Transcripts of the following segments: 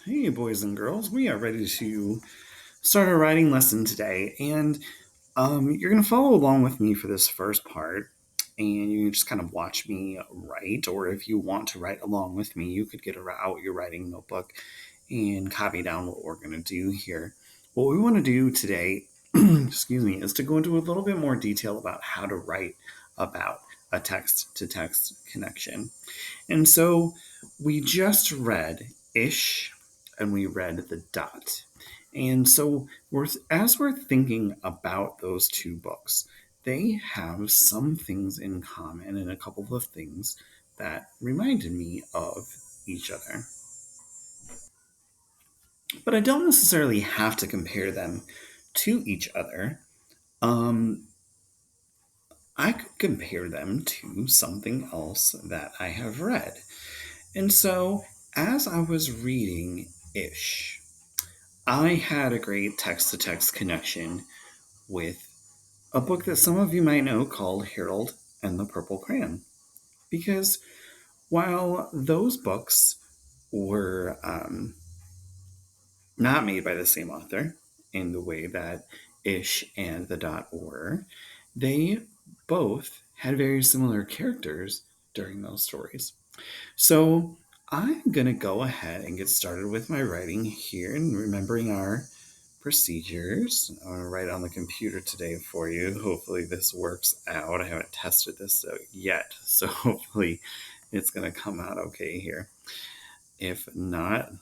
Hey, boys and girls, we are ready to start our writing lesson today. And you're going to follow along with me for this first part. And you can just kind of watch me write. Or if you want to write along with me, you could get out your writing notebook and copy down what we're going to do here. What we want to do today, excuse me, is to go into a little bit more detail about how to write about a text to text connection. And so we just read ish and we read the dot. And so as we're thinking about those two books, they have some things in common and a couple of things that reminded me of each other. But I don't necessarily have to compare them to each other. Um, I could compare them to something else that I have read. And so, as I was reading Ish, I had a great text to text connection with a book that some of you might know called Harold and the Purple Crayon. Because while those books were not made by the same author in the way that Ish and the Dot were, they both had very similar characters during those stories. So I'm going to go ahead and get started with my writing here and remembering our procedures. I'm going to write on the computer today for you. Hopefully, this works out. I haven't tested this yet, so hopefully, it's going to come out okay here. If not,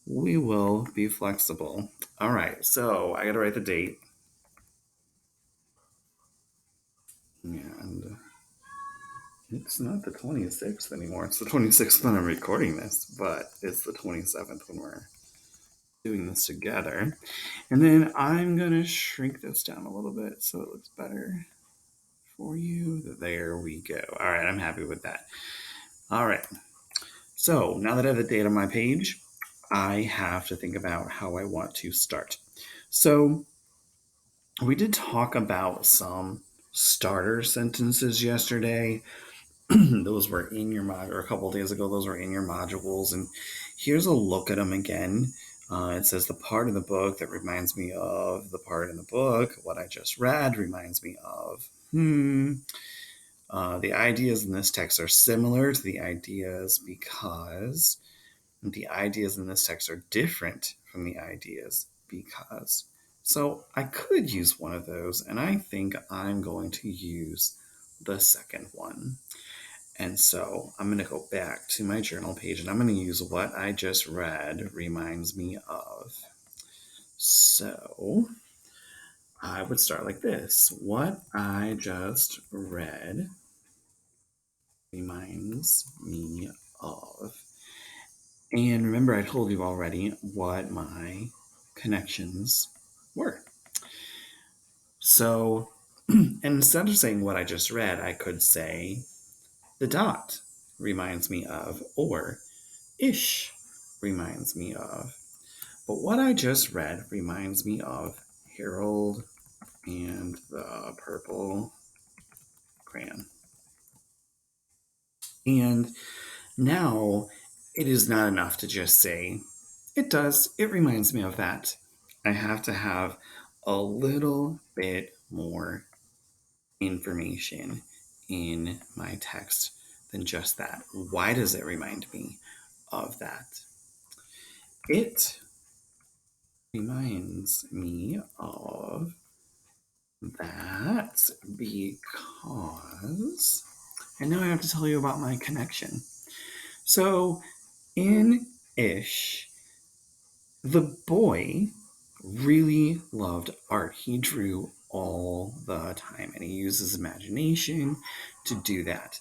we will be flexible. All right, so I got to write the date. And it's not the 26th anymore. It's the 26th when I'm recording this, but it's the 27th when we're doing this together. And then I'm going to shrink this down a little bit so it looks better for you. There we go. All right, I'm happy with that. All right. So now that I have the date on my page, I have to think about how I want to start. So we did talk about some starter sentences yesterday. Those were in your mod, or a couple days ago, those were in your modules. And here's a look at them again. It says the part of the book that reminds me of the part in the book. What I just read reminds me of. The ideas in this text are similar to the ideas because the ideas in this text are different from the ideas because. So I could use one of those, and I think I'm going to use the second one. And so I'm going to go back to my journal page and I'm going to use what I just read reminds me of. So I would start like this. What I just read reminds me of. And remember, I told you already what my connections were. So instead of saying what I just read, I could say the dot reminds me of, or ish reminds me of. But what I just read reminds me of Harold and the Purple Crayon. And now it is not enough to just say, it does, it reminds me of that. I have to have a little bit more information in my text than just that. Why does it remind me of that? It reminds me of that because. And now I have to tell you about my connection. So, in Ish, the boy really loved art. He drew all the time and he used his imagination to do that.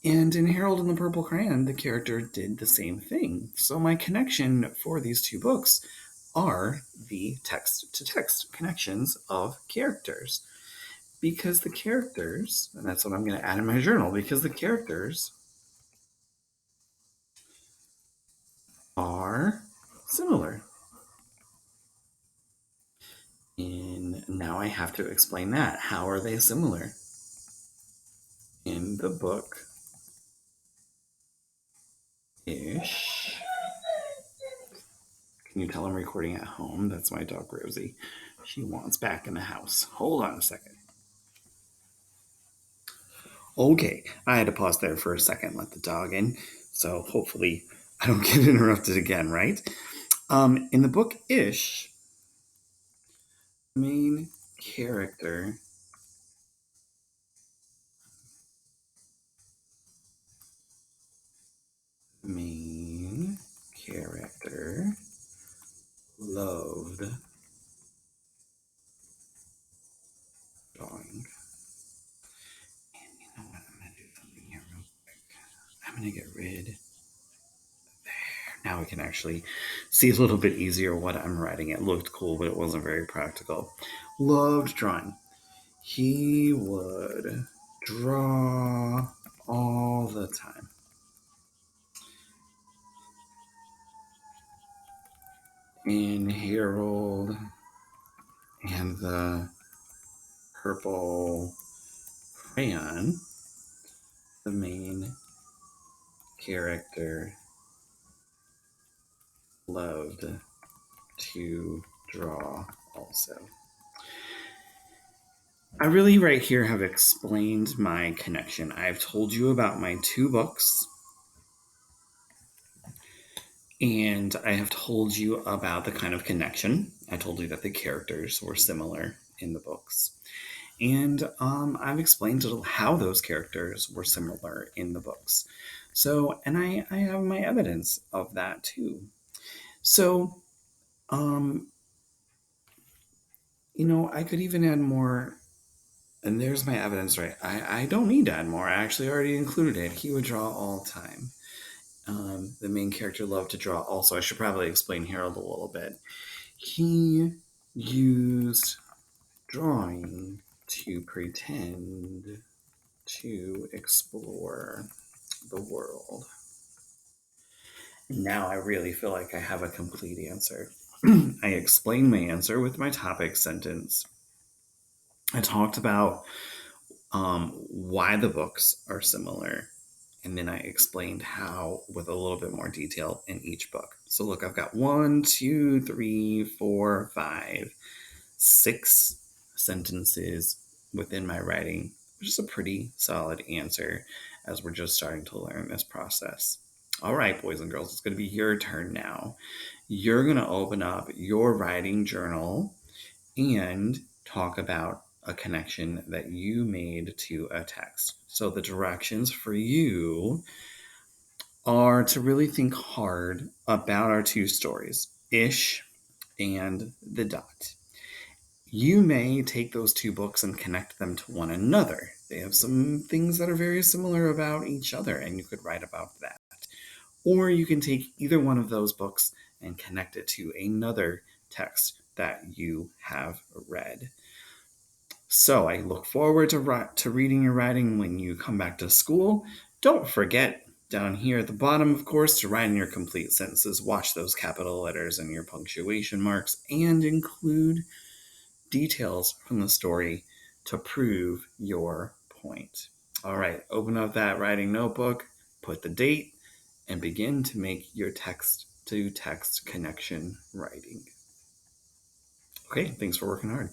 And in Harold and the Purple Crayon, the character did the same thing. So my connection for these two books are the text to text connections of characters. Because the characters, and that's what I'm going to add in my journal, because the characters are similar. And now I have to explain that. How are they similar? In the book Ish, Can you tell I'm recording at home? That's my dog, Rosie. She wants back in the house. Hold on a second. Okay, I had to pause there for a second, let the dog in. So hopefully I don't get interrupted again, right? In the book Ish, the main character loved drawing. And you know what? I'm going to do something here real quick. I'm going to get rid there. Now we can actually see a little bit easier what I'm writing. It looked cool, but it wasn't very practical. Loved drawing. He would draw all the time. In Harold and the Purple Crayon, the main character loved to draw also. I really right here have explained my connection. I've told you about my 2 books, and I have told you about the kind of connection. I told you that the characters were similar in the books. And I've explained how those characters were similar in the books. So, and I have my evidence of that too. So, I could even add more. And there's my evidence, right? I don't need to add more. I actually already included it. He would draw all the time. The main character loved to draw also. I should probably explain Harold a little bit. He used drawing to pretend to explore the world. Now I really feel like I have a complete answer. I explained my answer with my topic sentence. I talked about why the books are similar, and then I explained how with a little bit more detail in each book. So look, I've got 1, 2, 3, 4, 5, 6 sentences within my writing, which is a pretty solid answer as we're just starting to learn this process. All right, boys and girls, it's going to be your turn now. You're going to open up your writing journal and talk about a connection that you made to a text. So the directions for you are to really think hard about our 2 stories, Ish and The Dot. You may take those 2 books and connect them to one another. They have some things that are very similar about each other, and you could write about that. Or you can take either one of those books and connect it to another text that you have read. So I look forward to reading your writing when you come back to school. Don't forget down here at the bottom, of course, to write in your complete sentences. Watch those capital letters and your punctuation marks, and include details from the story to prove your point. All right, open up that writing notebook, put the date, and begin to make your text-to-text connection writing. Okay, thanks for working hard.